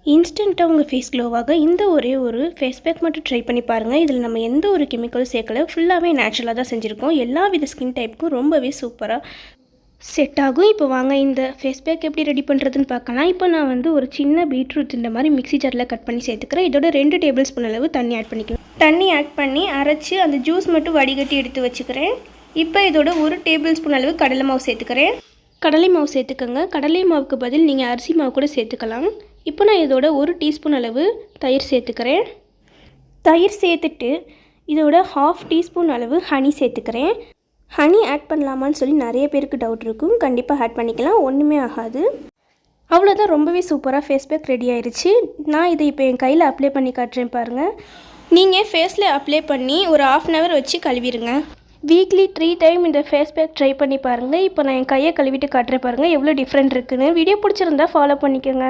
இன்ஸ்டண்ட்டாக உங்கள் ஃபேஸ் க்ளோவாக இந்த ஒரே ஒரு ஃபேஸ் பேக் மட்டும் ட்ரை பண்ணி பாருங்கள். இதில் நம்ம எந்த ஒரு கெமிக்கலும் சேர்க்கல, ஃபுல்லாகவே நேச்சுரலாக தான் செஞ்சுருக்கோம். எல்லா வித ஸ்கின் டைப்புக்கும் ரொம்பவே சூப்பராக செட் ஆகும். இப்போ வாங்க இந்த ஃபேஸ் பேக் எப்படி ரெடி பண்ணுறதுன்னு பார்க்கலாம். இப்போ நான் வந்து ஒரு சின்ன பீட்ரூட் இந்த மாதிரி மிக்ஸி ஜாரில் கட் பண்ணி சேர்த்துக்கிறேன். இதோட 2 டேபிள் ஸ்பூன் அளவு தண்ணி ஆட் பண்ணிக்கலாம். தண்ணி ஆட் பண்ணி அரைச்சி அந்த ஜூஸ் மட்டும் வடிகட்டி எடுத்து வச்சுக்கிறேன். இப்போ இதோட 1 டேபிள் ஸ்பூன் அளவு கடலை மாவு சேர்த்துக்கிறேன். கடலை மாவு சேர்த்துக்கோங்க. கடலை மாவுக்கு பதில் நீங்கள் அரிசி மாவு கூட சேர்த்துக்கலாம். இப்போ நான் இதோட 1 டீஸ்பூன் அளவு தயிர் சேர்த்துக்கிறேன். தயிர் சேர்த்துட்டு இதோட 1/2 டீஸ்பூன் அளவு ஹனி சேர்த்துக்கிறேன். ஹனி ஆட் பண்ணலாமான்னு சொல்லி நிறைய பேருக்கு டவுட் இருக்கும். கண்டிப்பாக ஆட் பண்ணிக்கலாம், ஒன்றுமே ஆகாது. அவ்வளோதான், ரொம்பவே சூப்பராக ஃபேஸ் பேக் ரெடி ஆயிடுச்சு. நான் இதை இப்போ என் கையில் அப்ளை பண்ணி காட்டுறேன் பாருங்கள். நீங்கள் ஃபேஸில் அப்ளை பண்ணி ஒரு 1/2 hour வச்சு கழுவிடுங்க. வீக்லி 3 டைம் இந்த ஃபேஸ் பேக் ட்ரை பண்ணி பாருங்கள். இப்போ நான் என் கையை கழுவிட்டு காட்டுறேன் பாருங்கள் எவ்வளோ டிஃப்ரெண்ட் இருக்குன்னு. வீடியோ பிடிச்சிருந்தா ஃபாலோ பண்ணிக்கோங்க.